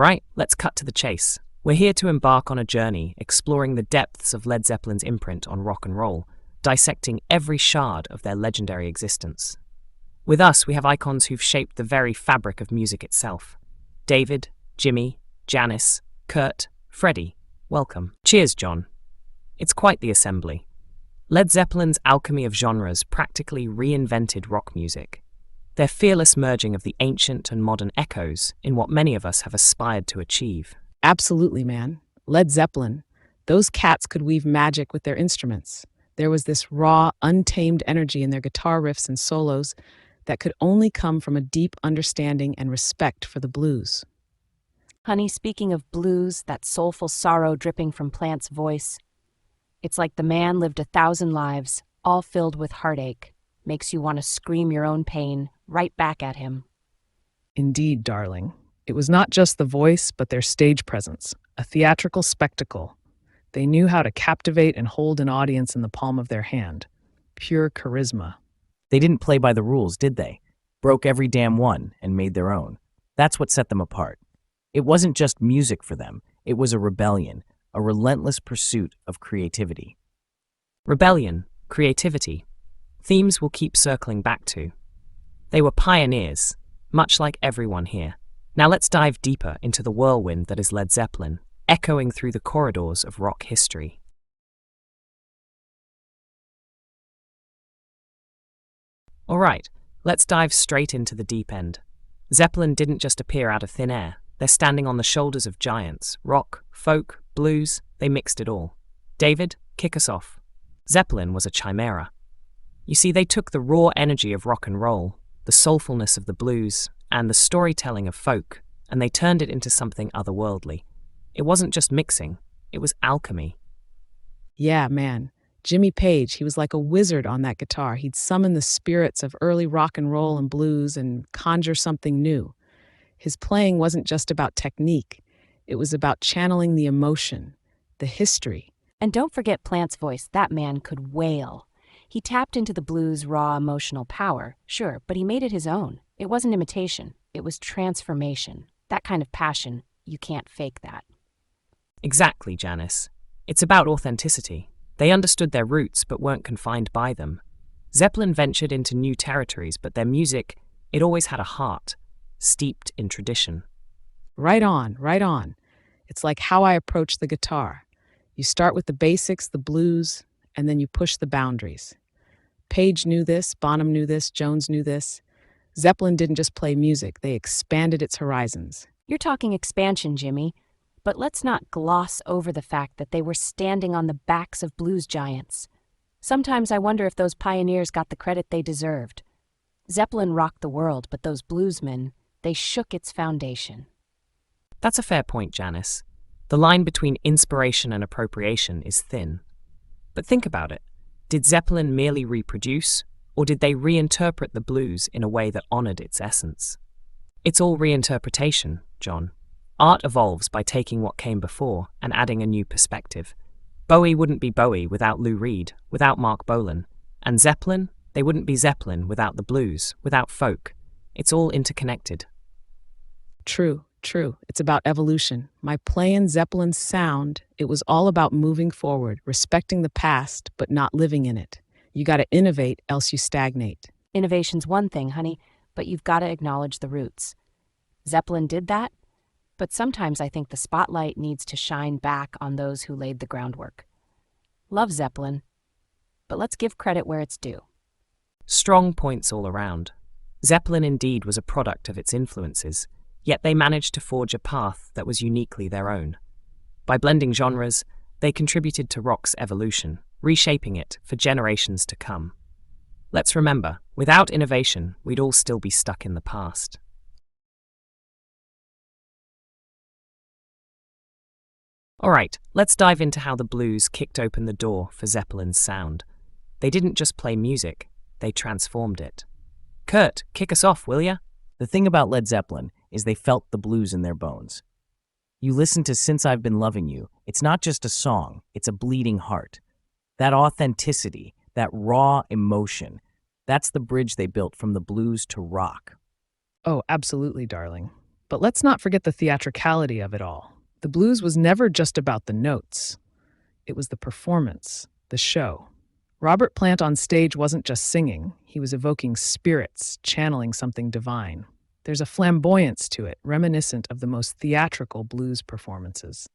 right, let's cut to the chase. We're here to embark on a journey exploring the depths of Led Zeppelin's imprint on rock and roll, dissecting every shard of their legendary existence. With us, we have icons who've shaped the very fabric of music itself. David, Jimmy, Janice, Kurt, Freddie, welcome. Cheers, John. It's quite the assembly. Led Zeppelin's alchemy of genres practically reinvented rock music. Their fearless merging of the ancient and modern echoes in what many of us have aspired to achieve. Absolutely, man. Led Zeppelin. Those cats could weave magic with their instruments. There was this raw, untamed energy in their guitar riffs and solos that could only come from a deep understanding and respect for the blues. Honey, speaking of blues, that soulful sorrow dripping from Plant's voice, it's like the man lived 1,000 lives, all filled with heartache. Makes you want to scream your own pain right back at him. Indeed, darling. It was not just the voice, but their stage presence, a theatrical spectacle. They knew how to captivate and hold an audience in the palm of their hand. Pure charisma. They didn't play by the rules, did they? Broke every damn one and made their own. That's what set them apart. It wasn't just music for them. It was a rebellion, a relentless pursuit of creativity. Rebellion, creativity. Themes we'll keep circling back to. They were pioneers, much like everyone here. Now let's dive deeper into the whirlwind that is Led Zeppelin, echoing through the corridors of rock history. All right, let's dive straight into the deep end. Zeppelin didn't just appear out of thin air. They're standing on the shoulders of giants. Rock, folk, blues, they mixed it all. David, kick us off. Zeppelin was a chimera. You see, they took the raw energy of rock and roll, the soulfulness of the blues, and the storytelling of folk, and they turned it into something otherworldly. It wasn't just mixing, it was alchemy. Yeah, man. Jimmy Page, he was like a wizard on that guitar. He'd summon the spirits of early rock and roll and blues and conjure something new. His playing wasn't just about technique. It was about channeling the emotion, the history. And don't forget Plant's voice. That man could wail. He tapped into the blues' raw emotional power, sure, but he made it his own. It wasn't imitation. It was transformation. That kind of passion, you can't fake that. Exactly, Janice. It's about authenticity. They understood their roots but weren't confined by them. Zeppelin ventured into new territories, but their music, it always had a heart, steeped in tradition. Right on, right on. It's like how I approach the guitar. You start with the basics, the blues, and then you push the boundaries. Page knew this, Bonham knew this, Jones knew this. Zeppelin didn't just play music, they expanded its horizons. You're talking expansion, Jimmy. But let's not gloss over the fact that they were standing on the backs of blues giants. Sometimes I wonder if those pioneers got the credit they deserved. Zeppelin rocked the world, but those bluesmen, they shook its foundation. That's a fair point, Janice. The line between inspiration and appropriation is thin. But think about it. Did Zeppelin merely reproduce, or did they reinterpret the blues in a way that honored its essence? It's all reinterpretation, John. Art evolves by taking what came before and adding a new perspective. Bowie wouldn't be Bowie without Lou Reed, without Mark Bolan. And Zeppelin, they wouldn't be Zeppelin without the blues, without folk. It's all interconnected. True. It's about evolution. My playin' Zeppelin's sound, it was all about moving forward, respecting the past, but not living in it. You gotta innovate, else you stagnate. Innovation's one thing, honey, but you've got to acknowledge the roots. Zeppelin did that, but sometimes I think the spotlight needs to shine back on those who laid the groundwork. Love Zeppelin, but let's give credit where it's due. Strong points all around. Zeppelin indeed was a product of its influences, yet they managed to forge a path that was uniquely their own. By blending genres, they contributed to rock's evolution, reshaping it for generations to come. Let's remember, without innovation, we'd all still be stuck in the past. All right, let's dive into how the blues kicked open the door for Zeppelin's sound. They didn't just play music, they transformed it. Kurt, kick us off, will ya? The thing about Led Zeppelin is they felt the blues in their bones. You listen to Since I've Been Loving You, it's not just a song, it's a bleeding heart. That authenticity, that raw emotion, that's the bridge they built from the blues to rock. Oh, absolutely, darling. But let's not forget the theatricality of it all. The blues was never just about the notes. It was the performance, the show. Robert Plant on stage wasn't just singing, he was evoking spirits, channeling something divine. There's a flamboyance to it, reminiscent of the most theatrical blues performances.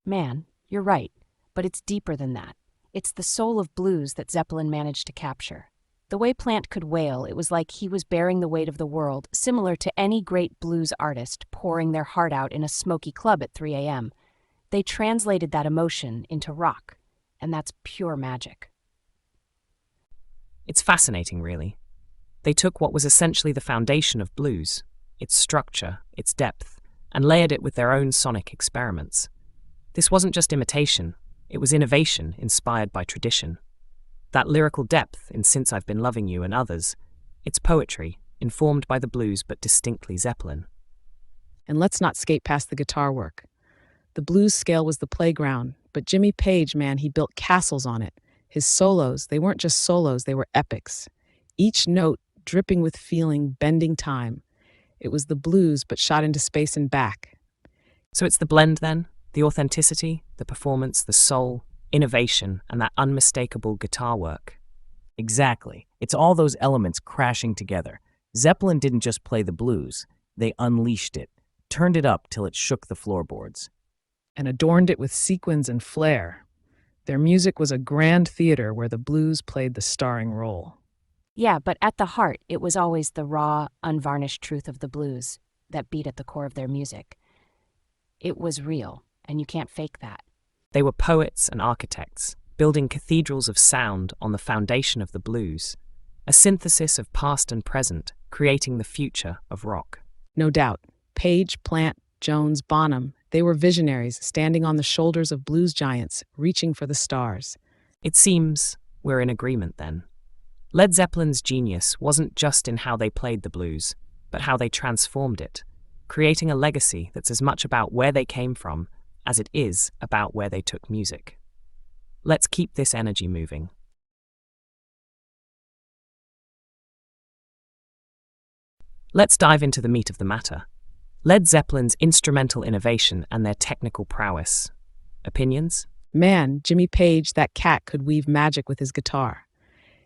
Man, you're right, but it's deeper than that. It's the soul of blues that Zeppelin managed to capture. The way Plant could wail, it was like he was bearing the weight of the world, similar to any great blues artist pouring their heart out in a smoky club at 3 a.m. They translated that emotion into rock, and that's pure magic. It's fascinating, really. They took what was essentially the foundation of blues, its structure, its depth, and layered it with their own sonic experiments. This wasn't just imitation, it was innovation inspired by tradition. That lyrical depth in Since I've Been Loving You and others, it's poetry, informed by the blues but distinctly Zeppelin. And let's not skate past the guitar work. The blues scale was the playground, but Jimmy Page, man, he built castles on it. His solos, they weren't just solos, they were epics. Each note dripping with feeling, bending time. It was the blues, but shot into space and back. So it's the blend then? The authenticity, the performance, the soul, innovation, and that unmistakable guitar work. Exactly. It's all those elements crashing together. Zeppelin didn't just play the blues, they unleashed it, turned it up till it shook the floorboards. And adorned it with sequins and flair. Their music was a grand theater where the blues played the starring role. Yeah, but at the heart, it was always the raw, unvarnished truth of the blues that beat at the core of their music. It was real, and you can't fake that. They were poets and architects, building cathedrals of sound on the foundation of the blues, a synthesis of past and present, creating the future of rock. No doubt, Page, Plant, Jones, Bonham, they were visionaries standing on the shoulders of blues giants, reaching for the stars. It seems we're in agreement then. Led Zeppelin's genius wasn't just in how they played the blues, but how they transformed it, creating a legacy that's as much about where they came from as it is about where they took music. Let's keep this energy moving. Let's dive into the meat of the matter. Led Zeppelin's instrumental innovation and their technical prowess. Opinions? Man, Jimmy Page, that cat, could weave magic with his guitar.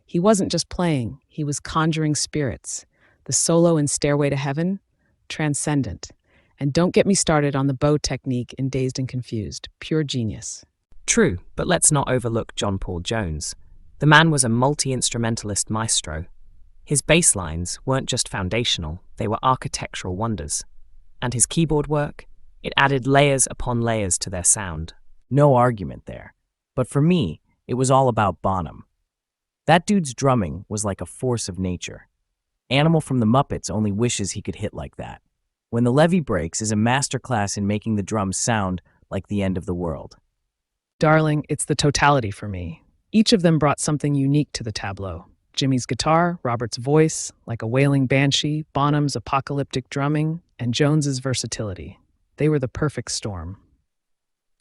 He wasn't just playing, he was conjuring spirits. The solo in Stairway to Heaven? Transcendent. And don't get me started on the bow technique in Dazed and Confused. Pure genius. True, but let's not overlook John Paul Jones. The man was a multi-instrumentalist maestro. His bass lines weren't just foundational, they were architectural wonders. And his keyboard work? It added layers upon layers to their sound. No argument there. But for me, it was all about Bonham. That dude's drumming was like a force of nature. Animal from the Muppets only wishes he could hit like that. When the Levee Breaks is a masterclass in making the drums sound like the end of the world. Darling, it's the totality for me. Each of them brought something unique to the tableau. Jimmy's guitar, Robert's voice, like a wailing banshee, Bonham's apocalyptic drumming, and Jones's versatility. They were the perfect storm.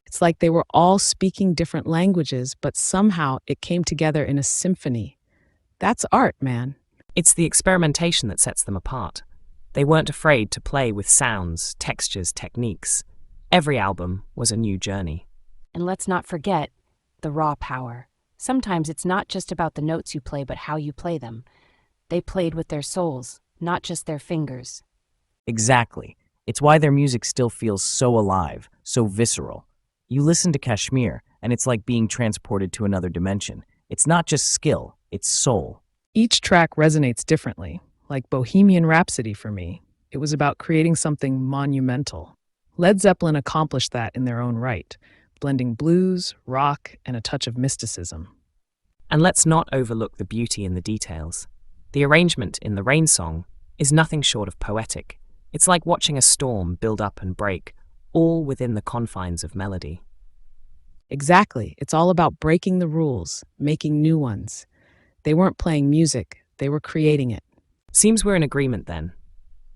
It's like they were all speaking different languages, but somehow it came together in a symphony. That's art, man. It's the experimentation that sets them apart. They weren't afraid to play with sounds, textures, techniques. Every album was a new journey. And let's not forget the raw power. Sometimes it's not just about the notes you play, but how you play them. They played with their souls, not just their fingers. Exactly. It's why their music still feels so alive, so visceral. You listen to Kashmir, and it's like being transported to another dimension. It's not just skill, it's soul. Each track resonates differently, like Bohemian Rhapsody for me. It was about creating something monumental. Led Zeppelin accomplished that in their own right, blending blues, rock, and a touch of mysticism. And let's not overlook the beauty in the details. The arrangement in the Rain Song is nothing short of poetic. It's like watching a storm build up and break, all within the confines of melody. Exactly. It's all about breaking the rules, making new ones. They weren't playing music, they were creating it. Seems we're in agreement then.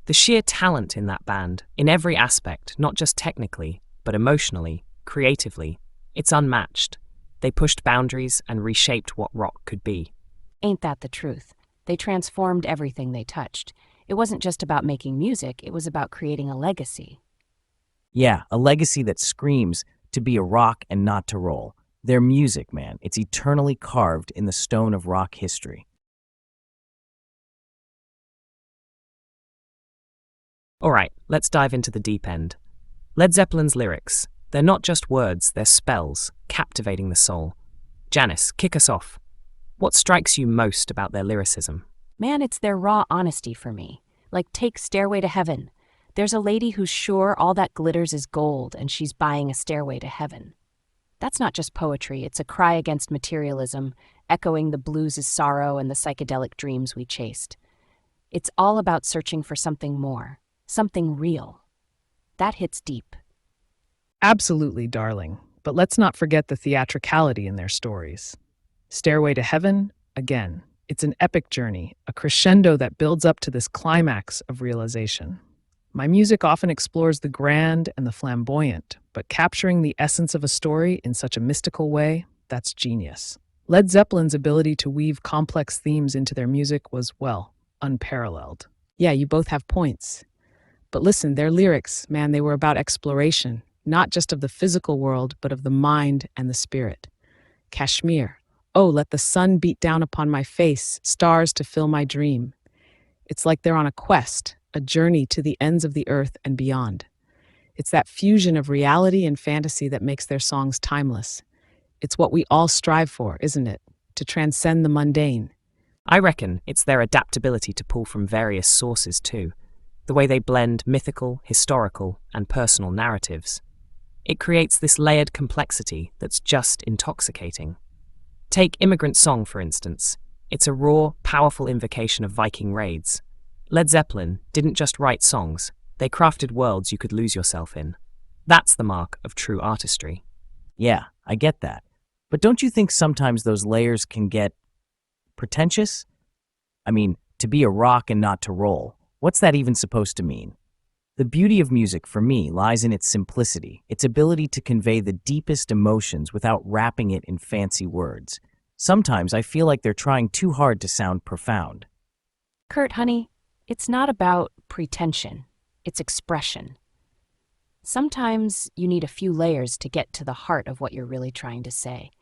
The sheer talent in that band, in every aspect, not just technically, but emotionally, creatively, it's unmatched. They pushed boundaries and reshaped what rock could be. Ain't that the truth? They transformed everything they touched. It wasn't just about making music, it was about creating a legacy. Yeah, a legacy that screams to be a rock and not to roll. Their music, man, it's eternally carved in the stone of rock history. All right, let's dive into the deep end. Led Zeppelin's lyrics. They're not just words, they're spells, captivating the soul. Janice, kick us off. What strikes you most about their lyricism? Man, it's their raw honesty for me. Like, take Stairway to Heaven. There's a lady who's sure all that glitters is gold and she's buying a stairway to heaven. That's not just poetry, it's a cry against materialism, echoing the blues' sorrow and the psychedelic dreams we chased. It's all about searching for something more, something real. That hits deep. Absolutely, darling. But let's not forget the theatricality in their stories. Stairway to Heaven, again, it's an epic journey, a crescendo that builds up to this climax of realization. My music often explores the grand and the flamboyant, but capturing the essence of a story in such a mystical way, that's genius. Led Zeppelin's ability to weave complex themes into their music was, well, unparalleled. Yeah, you both have points. But listen, their lyrics, man, they were about exploration, not just of the physical world, but of the mind and the spirit. Kashmir. Oh, let the sun beat down upon my face, stars to fill my dream. It's like they're on a quest, a journey to the ends of the earth and beyond. It's that fusion of reality and fantasy that makes their songs timeless. It's what we all strive for, isn't it? To transcend the mundane. I reckon it's their adaptability to pull from various sources too. The way they blend mythical, historical, and personal narratives. It creates this layered complexity that's just intoxicating. Take Immigrant Song, for instance. It's a raw, powerful invocation of Viking raids. Led Zeppelin didn't just write songs, they crafted worlds you could lose yourself in. That's the mark of true artistry. Yeah, I get that. But don't you think sometimes those layers can get pretentious? I mean, to be a rock and not to roll. What's that even supposed to mean? The beauty of music, for me, lies in its simplicity, its ability to convey the deepest emotions without wrapping it in fancy words. Sometimes I feel like they're trying too hard to sound profound. Kurt, honey, it's not about pretension, it's expression. Sometimes you need a few layers to get to the heart of what you're really trying to say.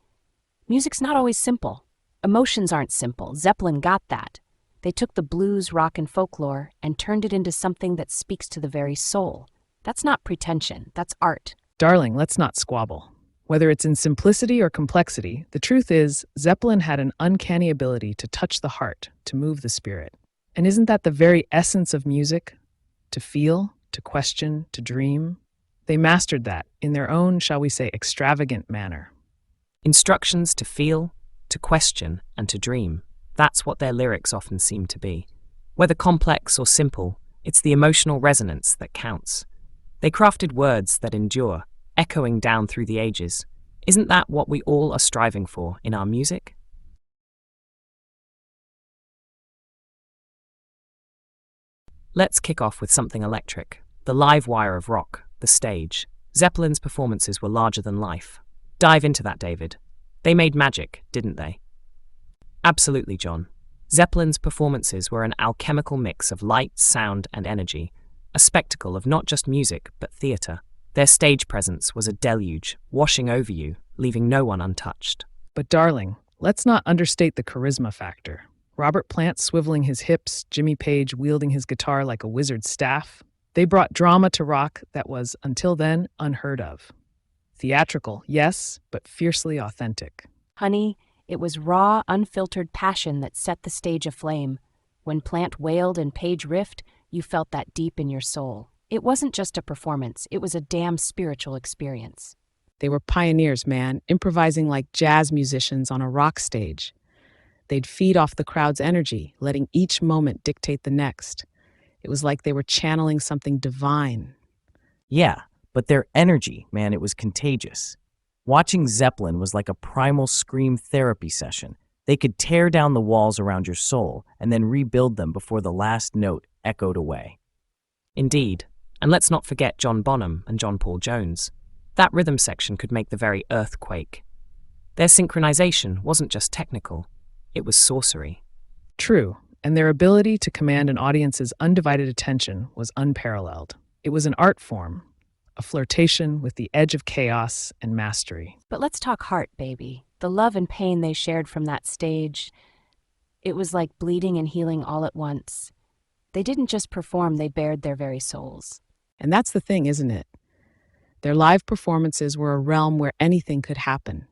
Music's not always simple. Emotions aren't simple. Zeppelin got that. They took the blues, rock, and folklore and turned it into something that speaks to the very soul. That's not pretension, that's art. Darling, let's not squabble. Whether it's in simplicity or complexity, the truth is, Zeppelin had an uncanny ability to touch the heart, to move the spirit. And isn't that the very essence of music? To feel, to question, to dream? They mastered that in their own, shall we say, extravagant manner. Instructions to feel, to question, and to dream. That's what their lyrics often seem to be. Whether complex or simple, it's the emotional resonance that counts. They crafted words that endure, echoing down through the ages. Isn't that what we all are striving for in our music? Let's kick off with something electric. The live wire of rock, the stage. Zeppelin's performances were larger than life. Dive into that, David. They made magic, didn't they? Absolutely, John. Zeppelin's performances were an alchemical mix of light, sound, and energy, a spectacle of not just music, but theatre. Their stage presence was a deluge, washing over you, leaving no one untouched. But darling, let's not understate the charisma factor. Robert Plant swiveling his hips, Jimmy Page wielding his guitar like a wizard's staff. They brought drama to rock that was, until then, unheard of. Theatrical, yes, but fiercely authentic. Honey, it was raw, unfiltered passion that set the stage aflame. When Plant wailed and Page riffed, you felt that deep in your soul. It wasn't just a performance, it was a damn spiritual experience. They were pioneers, man, improvising like jazz musicians on a rock stage. They'd feed off the crowd's energy, letting each moment dictate the next. It was like they were channeling something divine. Yeah, but their energy, man, it was contagious. Watching Zeppelin was like a primal scream therapy session. They could tear down the walls around your soul and then rebuild them before the last note echoed away. Indeed. And let's not forget John Bonham and John Paul Jones. That rhythm section could make the very earth quake. Their synchronization wasn't just technical, it was sorcery. True, and their ability to command an audience's undivided attention was unparalleled. It was an art form, a flirtation with the edge of chaos and mastery. But let's talk heart, baby. The love and pain they shared from that stage, it was like bleeding and healing all at once. They didn't just perform, they bared their very souls. And that's the thing, isn't it? Their live performances were a realm where anything could happen,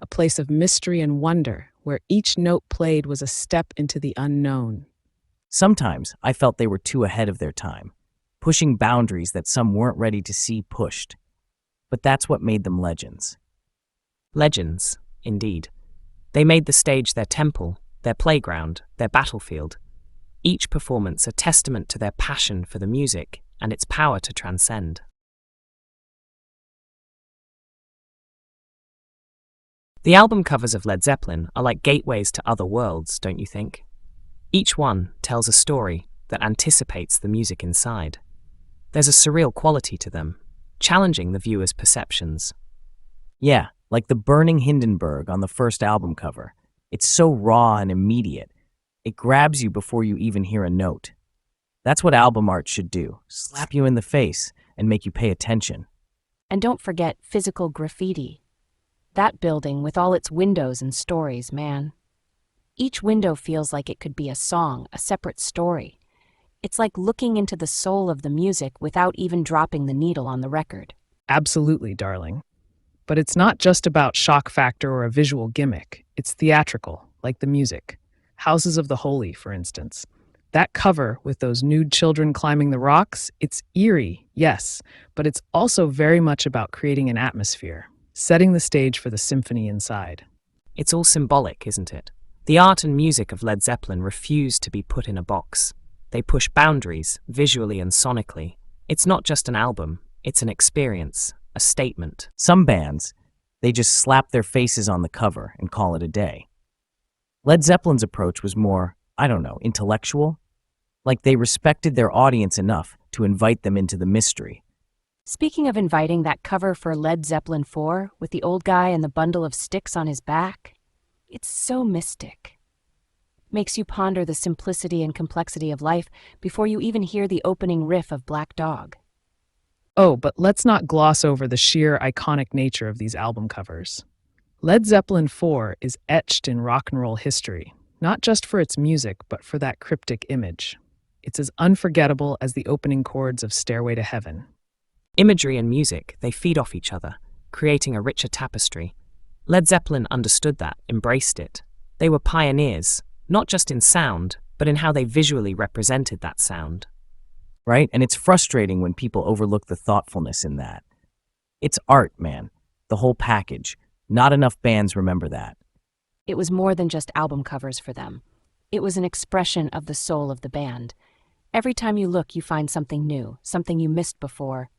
a place of mystery and wonder where each note played was a step into the unknown. Sometimes I felt they were too ahead of their time, pushing boundaries that some weren't ready to see pushed. But that's what made them legends. Legends, indeed. They made the stage their temple, their playground, their battlefield. Each performance a testament to their passion for the music and its power to transcend. The album covers of Led Zeppelin are like gateways to other worlds, don't you think? Each one tells a story that anticipates the music inside. There's a surreal quality to them, challenging the viewer's perceptions. Yeah, like the burning Hindenburg on the first album cover. It's so raw and immediate. It grabs you before you even hear a note. That's what album art should do, slap you in the face and make you pay attention. And don't forget physical graffiti. That building with all its windows and stories, man. Each window feels like it could be a song, a separate story. It's like looking into the soul of the music without even dropping the needle on the record. Absolutely, darling. But it's not just about shock factor or a visual gimmick. It's theatrical, like the music. Houses of the Holy, for instance. That cover with those nude children climbing the rocks, it's eerie, yes, but it's also very much about creating an atmosphere, setting the stage for the symphony inside. It's all symbolic, isn't it? The art and music of Led Zeppelin refuse to be put in a box. They push boundaries, visually and sonically. It's not just an album, it's an experience, a statement. Some bands, they just slap their faces on the cover and call it a day. Led Zeppelin's approach was more, intellectual. Like they respected their audience enough to invite them into the mystery. Speaking of inviting, that cover for Led Zeppelin 4 with the old guy and the bundle of sticks on his back, it's so mystic. Makes you ponder the simplicity and complexity of life before you even hear the opening riff of Black Dog. Oh, but let's not gloss over the sheer iconic nature of these album covers. Led Zeppelin 4 is etched in rock and roll history, not just for its music, but for that cryptic image. It's as unforgettable as the opening chords of Stairway to Heaven. Imagery and music, they feed off each other, creating a richer tapestry. Led Zeppelin understood that, embraced it. They were pioneers, not just in sound, but in how they visually represented that sound. Right? And it's frustrating when people overlook the thoughtfulness in that. It's art, man. The whole package. Not enough bands remember that. It was more than just album covers for them. It was an expression of the soul of the band. Every time you look, you find something new, something you missed before.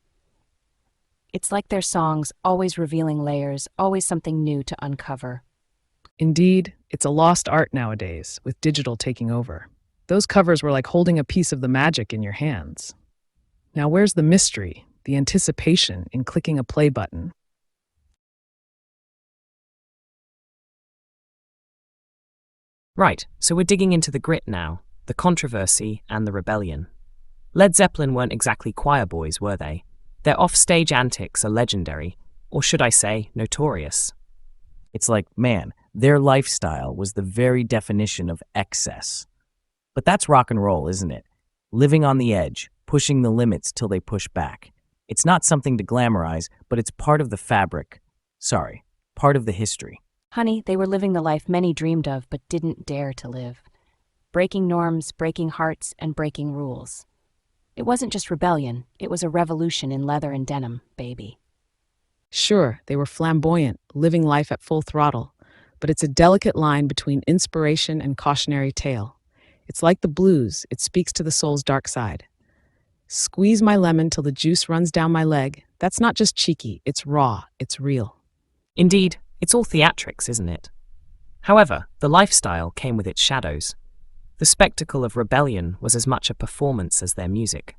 It's like their songs, always revealing layers, always something new to uncover. Indeed, it's a lost art nowadays, with digital taking over. Those covers were like holding a piece of the magic in your hands. Now where's the mystery, the anticipation in clicking a play button? Right, so we're digging into the grit now, the controversy and the rebellion. Led Zeppelin weren't exactly choir boys, were they? Their off-stage antics are legendary, or should I say, notorious. It's like, man, their lifestyle was the very definition of excess. But that's rock and roll, isn't it? Living on the edge, pushing the limits till they push back. It's not something to glamorize, but it's part of the fabric. Part of the history. Honey, they were living the life many dreamed of but didn't dare to live. Breaking norms, breaking hearts, and breaking rules. It wasn't just rebellion, it was a revolution in leather and denim, baby. Sure, they were flamboyant, living life at full throttle, but it's a delicate line between inspiration and cautionary tale. It's like the blues, it speaks to the soul's dark side. Squeeze my lemon till the juice runs down my leg. That's not just cheeky, it's raw, it's real. Indeed, it's all theatrics, isn't it? However, the lifestyle came with its shadows. The spectacle of rebellion was as much a performance as their music.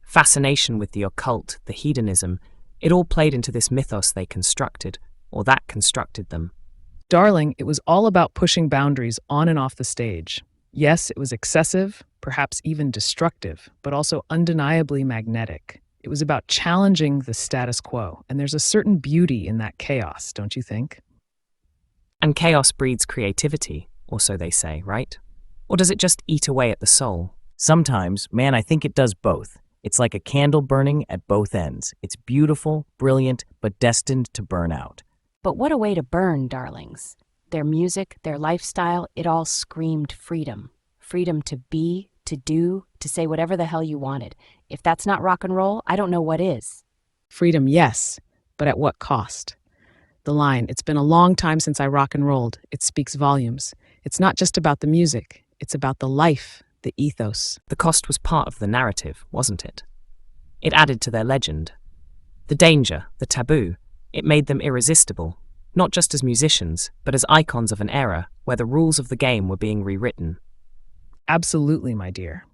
Fascination with the occult, the hedonism, it all played into this mythos they constructed, or that constructed them. Darling, it was all about pushing boundaries on and off the stage. Yes, it was excessive, perhaps even destructive, but also undeniably magnetic. It was about challenging the status quo, and there's a certain beauty in that chaos, don't you think? And chaos breeds creativity, or so they say, right? Or does it just eat away at the soul? Sometimes, man, I think it does both. It's like a candle burning at both ends. It's beautiful, brilliant, but destined to burn out. But what a way to burn, darlings. Their music, their lifestyle, it all screamed freedom. Freedom to be, to do, to say whatever the hell you wanted. If that's not rock and roll, I don't know what is. Freedom, yes, but at what cost? The line, "It's been a long time since I rock and rolled," it speaks volumes. It's not just about the music, it's about the life, the ethos. The cost was part of the narrative, wasn't it? It added to their legend. The danger, the taboo, it made them irresistible, not just as musicians, but as icons of an era where the rules of the game were being rewritten. Absolutely, my dear.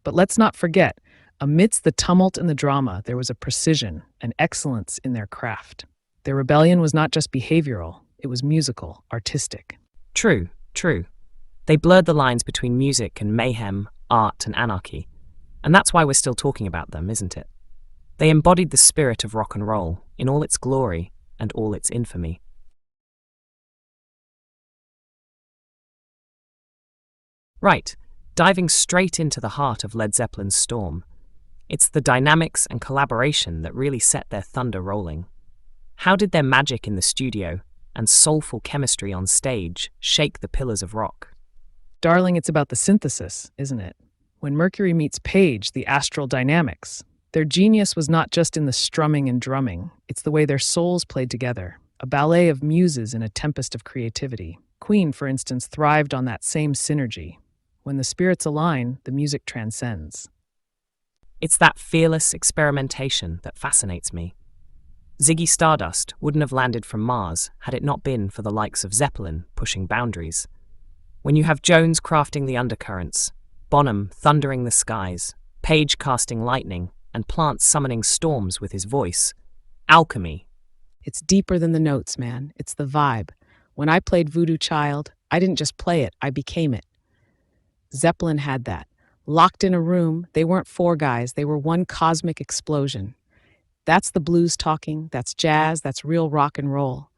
But let's not forget, amidst the tumult and the drama, there was a precision, an excellence in their craft. Their rebellion was not just behavioral, it was musical, artistic. True, true. They blurred the lines between music and mayhem, art and anarchy. And that's why we're still talking about them, isn't it? They embodied the spirit of rock and roll in all its glory and all its infamy. Right, diving straight into the heart of Led Zeppelin's storm. It's the dynamics and collaboration that really set their thunder rolling. How did their magic in the studio and soulful chemistry on stage shake the pillars of rock? Darling, it's about the synthesis, isn't it? When Mercury meets Page, the astral dynamics. Their genius was not just in the strumming and drumming, it's the way their souls played together, a ballet of muses in a tempest of creativity. Queen, for instance, thrived on that same synergy. When the spirits align, the music transcends. It's that fearless experimentation that fascinates me. Ziggy Stardust wouldn't have landed from Mars had it not been for the likes of Zeppelin pushing boundaries. When you have Jones crafting the undercurrents, Bonham thundering the skies, Page casting lightning, and Plant summoning storms with his voice, alchemy. It's deeper than the notes, man. It's the vibe. When I played Voodoo Child, I didn't just play it, I became it. Zeppelin had that. Locked in a room, they weren't four guys, they were one cosmic explosion. That's the blues talking, that's jazz, that's real rock and roll.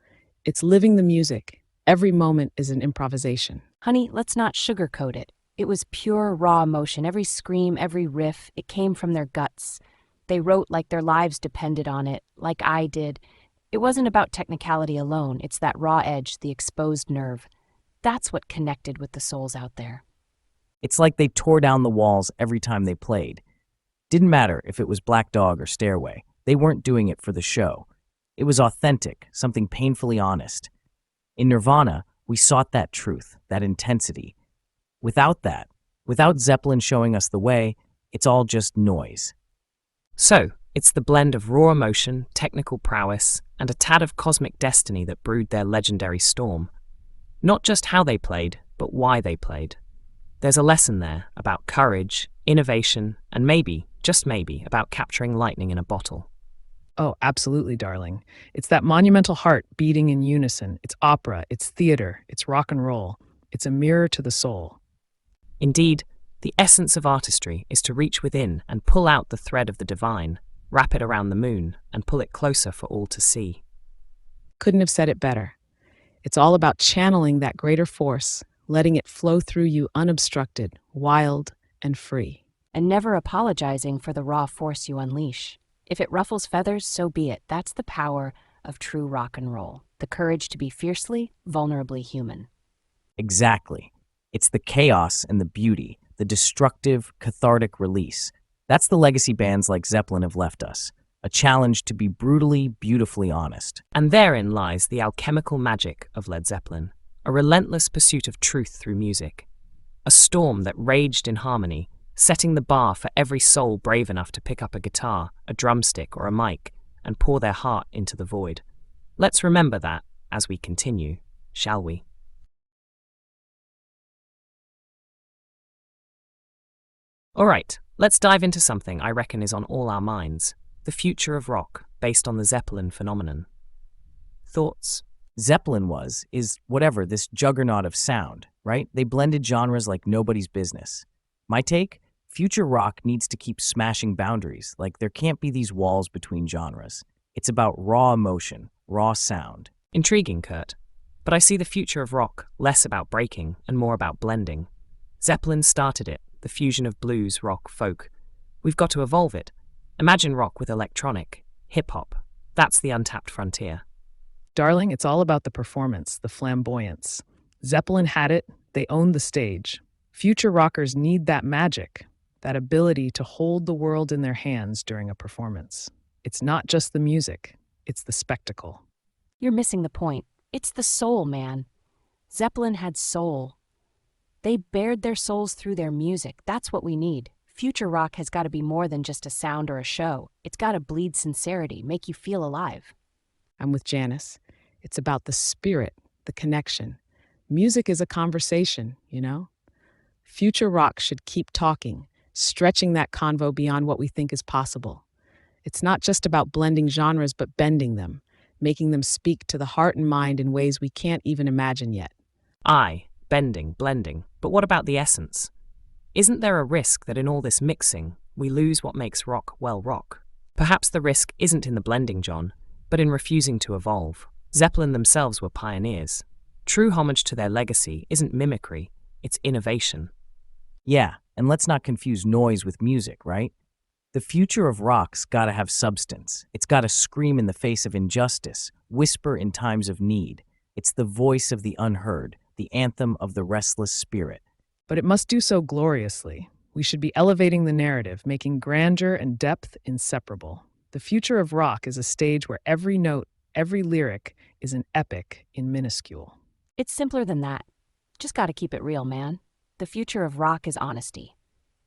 It's living the music. Every moment is an improvisation. Honey, let's not sugarcoat it. It was pure, raw emotion. Every scream, every riff, it came from their guts. They wrote like their lives depended on it, like I did. It wasn't about technicality alone. It's that raw edge, the exposed nerve. That's what connected with the souls out there. It's like they tore down the walls every time they played. Didn't matter if it was Black Dog or Stairway. They weren't doing it for the show. It was authentic, something painfully honest. In Nirvana, we sought that truth, that intensity. Without that, without Zeppelin showing us the way, it's all just noise. So, it's the blend of raw emotion, technical prowess, and a tad of cosmic destiny that brewed their legendary storm. Not just how they played, but why they played. There's a lesson there about courage, innovation, and maybe, just maybe, about capturing lightning in a bottle. Oh, absolutely, darling. It's that monumental heart beating in unison. It's opera, it's theater, it's rock and roll. It's a mirror to the soul. Indeed, the essence of artistry is to reach within and pull out the thread of the divine, wrap it around the moon, and pull it closer for all to see. Couldn't have said it better. It's all about channeling that greater force, letting it flow through you unobstructed, wild, and free. And never apologizing for the raw force you unleash. If it ruffles feathers, so be it. That's the power of true rock and roll. The courage to be fiercely, vulnerably human. Exactly. It's the chaos and the beauty, the destructive, cathartic release. That's the legacy bands like Zeppelin have left us. A challenge to be brutally, beautifully honest. And therein lies the alchemical magic of Led Zeppelin, a relentless pursuit of truth through music. A storm that raged in harmony, setting the bar for every soul brave enough to pick up a guitar, a drumstick, or a mic, and pour their heart into the void. Let's remember that as we continue, shall we? All right, let's dive into something I reckon is on all our minds, the future of rock, based on the Zeppelin phenomenon. Thoughts? Zeppelin is whatever, this juggernaut of sound, right? They blended genres like nobody's business. My take? Future rock needs to keep smashing boundaries. Like, there can't be these walls between genres. It's about raw emotion, raw sound. Intriguing, Kurt. But I see the future of rock less about breaking and more about blending. Zeppelin started it, the fusion of blues, rock, folk. We've got to evolve it. Imagine rock with electronic, hip-hop. That's the untapped frontier. Darling, it's all about the performance, the flamboyance. Zeppelin had it, they owned the stage. Future rockers need that magic, that ability to hold the world in their hands during a performance. It's not just the music, it's the spectacle. You're missing the point. It's the soul, man. Zeppelin had soul. They bared their souls through their music. That's what we need. Future rock has got to be more than just a sound or a show. It's got to bleed sincerity, make you feel alive. I'm with Janice. It's about the spirit, the connection. Music is a conversation, you know? Future rock should keep talking, stretching that convo beyond what we think is possible. It's not just about blending genres, but bending them, making them speak to the heart and mind in ways we can't even imagine yet. Aye, bending, blending. But what about the essence? Isn't there a risk that in all this mixing, we lose what makes rock well rock? Perhaps the risk isn't in the blending, John, but in refusing to evolve. Zeppelin themselves were pioneers. True homage to their legacy isn't mimicry, it's innovation. Yeah, and let's not confuse noise with music, right? The future of rock's gotta have substance. It's gotta scream in the face of injustice, whisper in times of need. It's the voice of the unheard, the anthem of the restless spirit. But it must do so gloriously. We should be elevating the narrative, making grandeur and depth inseparable. The future of rock is a stage where every note, every lyric is an epic in minuscule. It's simpler than that. Just got to keep it real, man. The future of rock is honesty.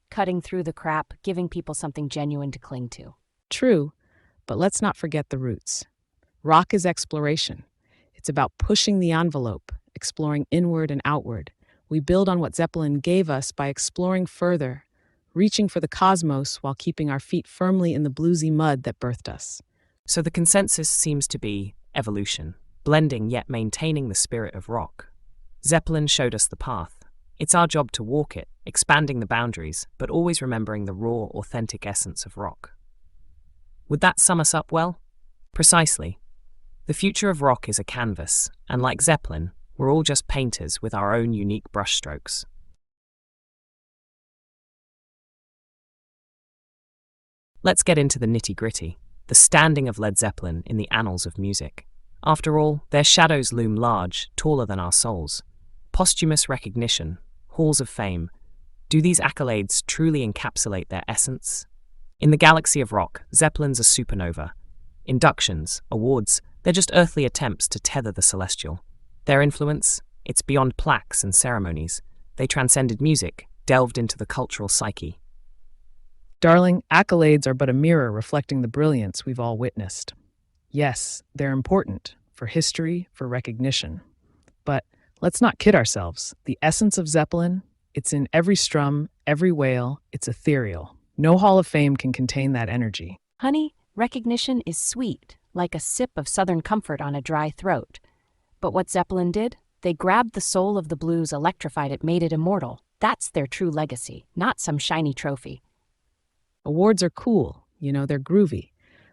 Cutting through the crap, giving people something genuine to cling to. True, but let's not forget the roots. Rock is exploration. It's about pushing the envelope, exploring inward and outward. We build on what Zeppelin gave us by exploring further, reaching for the cosmos while keeping our feet firmly in the bluesy mud that birthed us. So the consensus seems to be evolution, blending yet maintaining the spirit of rock. Zeppelin showed us the path. It's our job to walk it, expanding the boundaries, but always remembering the raw, authentic essence of rock. Would that sum us up well? Precisely. The future of rock is a canvas, and like Zeppelin, we're all just painters with our own unique brushstrokes. Let's get into the nitty-gritty, the standing of Led Zeppelin in the annals of music. After all, their shadows loom large, taller than our souls. Posthumous recognition, halls of fame. Do these accolades truly encapsulate their essence? In the galaxy of rock, Zeppelin's a supernova. Inductions, awards, they're just earthly attempts to tether the celestial. Their influence? It's beyond plaques and ceremonies. They transcended music, delved into the cultural psyche. Darling, accolades are but a mirror reflecting the brilliance we've all witnessed. Yes, they're important, for history, for recognition. But let's not kid ourselves. The essence of Zeppelin, it's in every strum, every wail, it's ethereal. No Hall of Fame can contain that energy. Honey, recognition is sweet, like a sip of Southern comfort on a dry throat. But what Zeppelin did? They grabbed the soul of the blues, electrified it, made it immortal. That's their true legacy, not some shiny trophy. Awards are cool, they're groovy.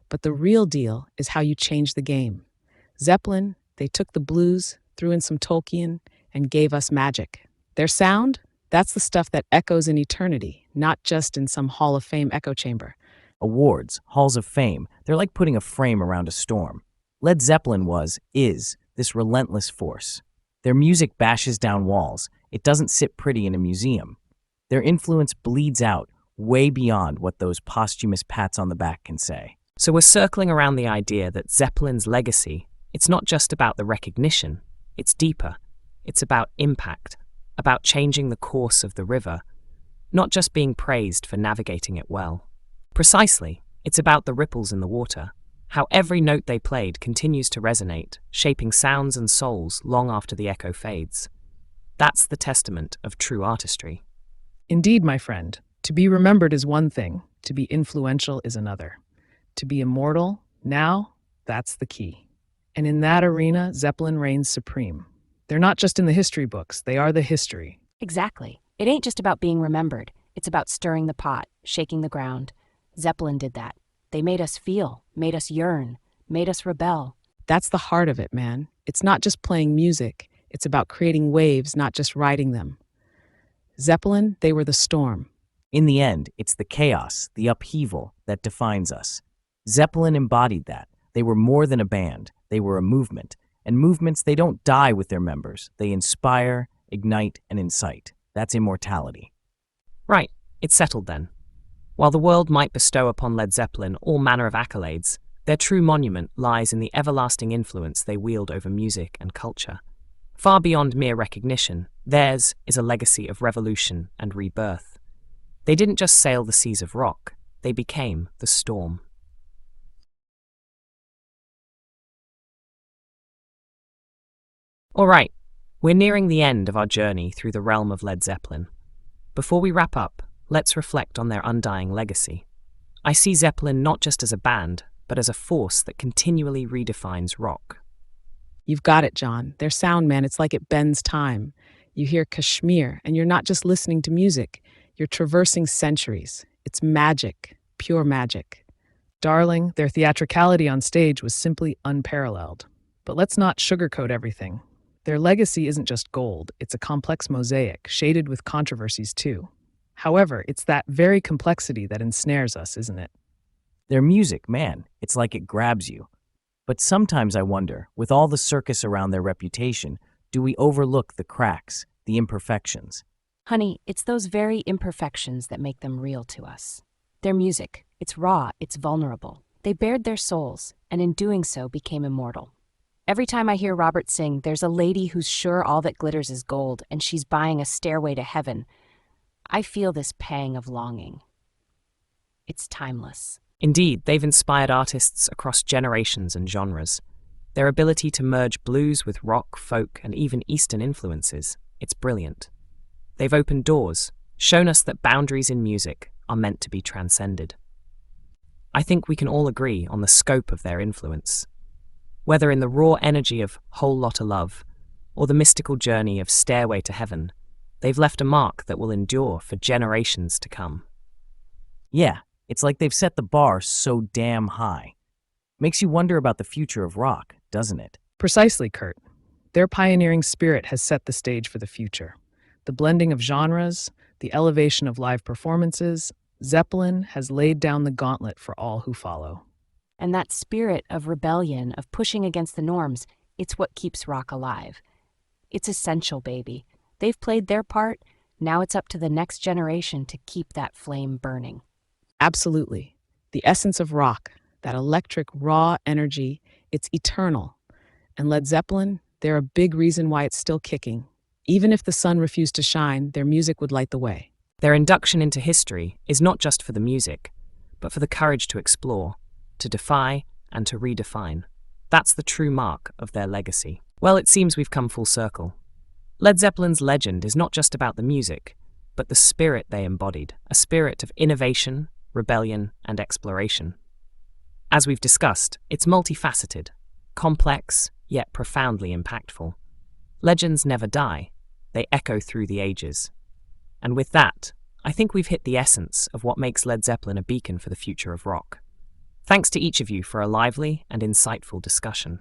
But the real deal is how you change the game. Zeppelin, they took the blues, threw in some Tolkien, and gave us magic. Their sound? That's the stuff that echoes in eternity, not just in some Hall of Fame echo chamber. Awards, halls of fame, they're like putting a frame around a storm. Led Zeppelin is this relentless force. Their music bashes down walls. It doesn't sit pretty in a museum. Their influence bleeds out way beyond what those posthumous pats on the back can say. So we're circling around the idea that Zeppelin's legacy, it's not just about the recognition, it's deeper. It's about impact, about changing the course of the river, not just being praised for navigating it well. Precisely, it's about the ripples in the water, how every note they played continues to resonate, shaping sounds and souls long after the echo fades. That's the testament of true artistry. Indeed, my friend, to be remembered is one thing, to be influential is another. To be immortal, now, that's the key. And in that arena, Zeppelin reigns supreme. They're not just in the history books, they are the history. Exactly. It ain't just about being remembered. It's about stirring the pot, shaking the ground. Zeppelin did that. They made us feel, made us yearn, made us rebel. That's the heart of it, man. It's not just playing music, it's about creating waves, not just riding them. Zeppelin, they were the storm. In the end, it's the chaos, the upheaval that defines us. Zeppelin embodied that. They were more than a band. They were a movement. And movements, they don't die with their members. They inspire, ignite, and incite. That's immortality. Right, it's settled then. While the world might bestow upon Led Zeppelin all manner of accolades, their true monument lies in the everlasting influence they wield over music and culture. Far beyond mere recognition, theirs is a legacy of revolution and rebirth. They didn't just sail the seas of rock, they became the storm. All right, we're nearing the end of our journey through the realm of Led Zeppelin. Before we wrap up, let's reflect on their undying legacy. I see Zeppelin not just as a band, but as a force that continually redefines rock. You've got it, John. Their sound, man, it's like it bends time. You hear Kashmir, and you're not just listening to music, you're traversing centuries. It's magic, pure magic. Darling, their theatricality on stage was simply unparalleled. But let's not sugarcoat everything. Their legacy isn't just gold, it's a complex mosaic, shaded with controversies too. However, it's that very complexity that ensnares us, isn't it? Their music, man, it's like it grabs you. But sometimes I wonder, with all the circus around their reputation, do we overlook the cracks, the imperfections? Honey, it's those very imperfections that make them real to us. Their music, it's raw, it's vulnerable. They bared their souls, and in doing so became immortal. Every time I hear Robert sing, there's a lady who's sure all that glitters is gold, and she's buying a stairway to heaven. I feel this pang of longing. It's timeless. Indeed, they've inspired artists across generations and genres. Their ability to merge blues with rock, folk, and even Eastern influences, it's brilliant. They've opened doors, shown us that boundaries in music are meant to be transcended. I think we can all agree on the scope of their influence. Whether in the raw energy of Whole Lotta Love or the mystical journey of Stairway to Heaven, they've left a mark that will endure for generations to come. Yeah, it's like they've set the bar so damn high. Makes you wonder about the future of rock, doesn't it? Precisely, Kurt. Their pioneering spirit has set the stage for the future. The blending of genres, the elevation of live performances, Zeppelin has laid down the gauntlet for all who follow. And that spirit of rebellion, of pushing against the norms, it's what keeps rock alive. It's essential, baby. They've played their part, now it's up to the next generation to keep that flame burning. Absolutely. The essence of rock, that electric, raw energy, it's eternal. And Led Zeppelin, they're a big reason why it's still kicking. Even if the sun refused to shine, their music would light the way. Their induction into history is not just for the music, but for the courage to explore, to defy, and to redefine. That's the true mark of their legacy. Well, it seems we've come full circle. Led Zeppelin's legend is not just about the music, but the spirit they embodied, a spirit of innovation, rebellion, and exploration. As we've discussed, it's multifaceted, complex, yet profoundly impactful. Legends never die, they echo through the ages. And with that, I think we've hit the essence of what makes Led Zeppelin a beacon for the future of rock. Thanks to each of you for a lively and insightful discussion.